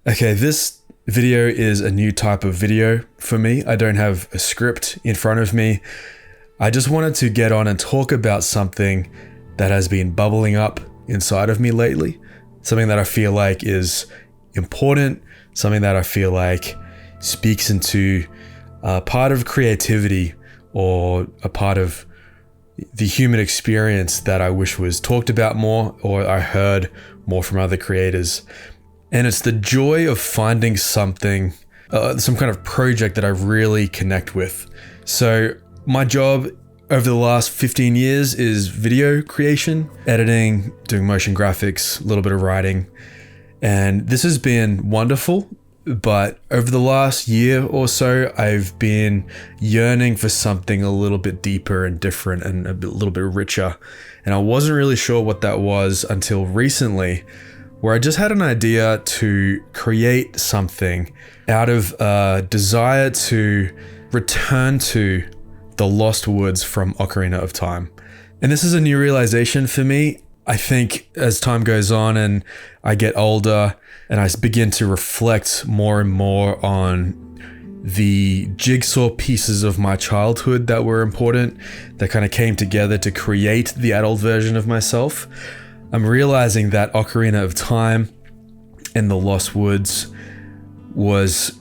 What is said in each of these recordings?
Okay, this video is a new type of video for me. I don't have a script in front of me. I just wanted to get on and talk about something that has been bubbling up inside of me lately. Something that I feel like is important, something that I feel like speaks into a part of creativity or a part of the human experience that I wish was talked about more or I heard more from other creators. And it's the joy of finding something, some kind of project that I really connect with. So my job over the last 15 years is video creation, editing, doing motion graphics, a little bit of writing. And this has been wonderful. But over the last year or so, I've been yearning for something a little bit deeper and different and a little bit richer. And I wasn't really sure what that was until recently, where I just had an idea to create something out of a desire to return to the lost woods from Ocarina of Time. And this is a new realization for me. I think as time goes on and I get older and I begin to reflect more and more on the jigsaw pieces of my childhood that were important, that kind of came together to create the adult version of myself, I'm realizing that Ocarina of Time and the Lost Woods was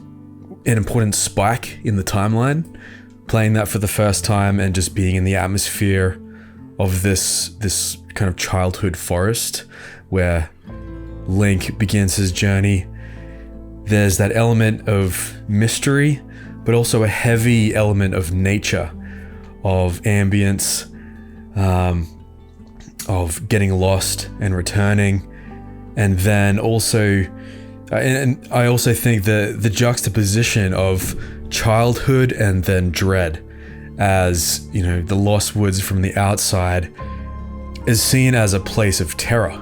an important spike in the timeline. Playing that for the first time and just being in the atmosphere of this kind of childhood forest where Link begins his journey. There's that element of mystery, but also a heavy element of nature, of ambience, of getting lost and returning. And then also, and I also think the juxtaposition of childhood and then dread, as you know, the Lost Woods from the outside is seen as a place of terror.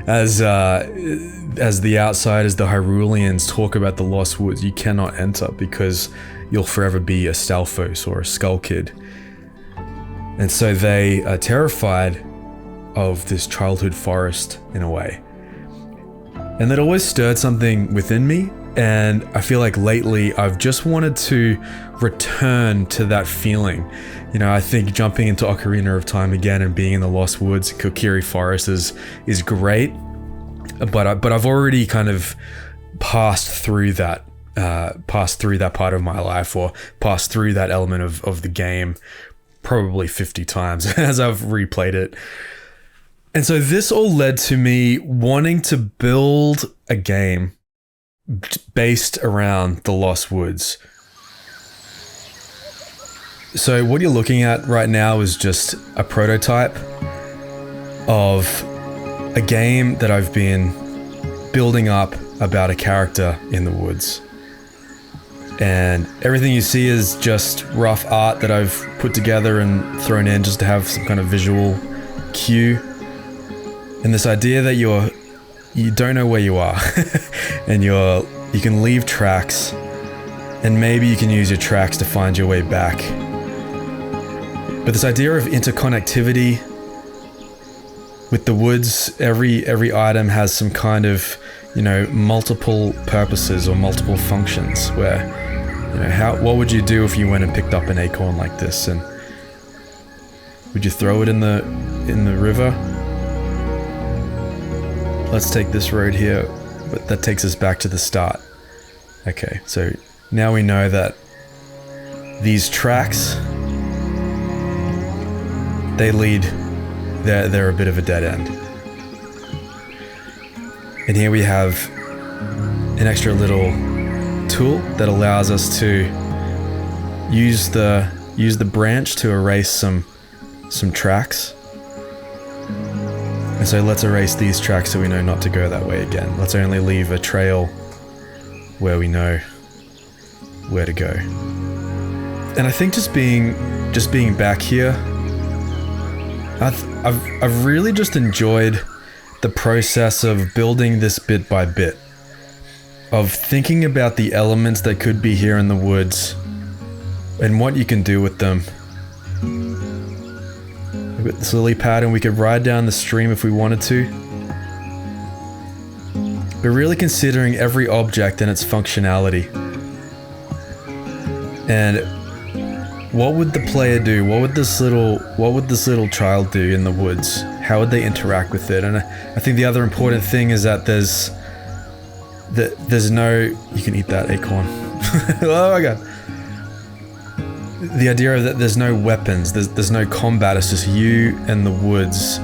as the outside, as the Hyruleans talk about the Lost Woods, you cannot enter because you'll forever be a Stalfos or a Skull Kid. And so they are terrified of this childhood forest in a way. And that always stirred something within me. And I feel like lately I've just wanted to return to that feeling. You know, I think jumping into Ocarina of Time again and being in the Lost Woods, Kokiri Forest is great. But I've already kind of passed through that part of my life, or passed through that element of the game probably 50 times as I've replayed it. And so this all led to me wanting to build a game based around the Lost Woods. So what you're looking at right now is just a prototype of a game that I've been building up about a character in the woods. And everything you see is just rough art that I've put together and thrown in just to have some kind of visual cue. And this idea that you don't know where you are and you can leave tracks, and maybe you can use your tracks to find your way back. But this idea of interconnectivity with the woods, every item has some kind of, you know, multiple purposes or multiple functions, where, you know, what would you do if you went and picked up an acorn like this, and would you throw it in the river? Let's take this road here, but that takes us back to the start. Okay, so now we know that these tracks, they're a bit of a dead end. And here we have an extra little tool that allows us to use the branch to erase some tracks. And so let's erase these tracks so we know not to go that way again. Let's only leave a trail where we know where to go. And I think just being back here, I've really just enjoyed the process of building this bit by bit, of thinking about the elements that could be here in the woods and what you can do with them. We've got this lily pad and we could ride down the stream if we wanted to. but really considering every object and its functionality. And what would the player do? What would this little child do in the woods? How would they interact with it? And I think the other important thing is that there's no, you can eat that acorn. Oh my god. The idea of that there's no weapons, there's no combat, it's just you and the woods.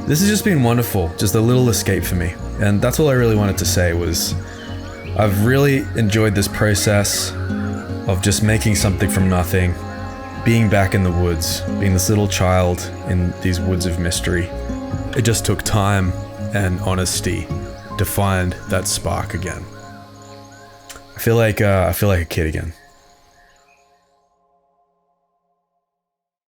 This has just been wonderful, just a little escape for me. And that's all I really wanted to say was, I've really enjoyed this process of just making something from nothing, being back in the woods, being this little child in these woods of mystery. It just took time and honesty to find that spark again. I feel like a kid again.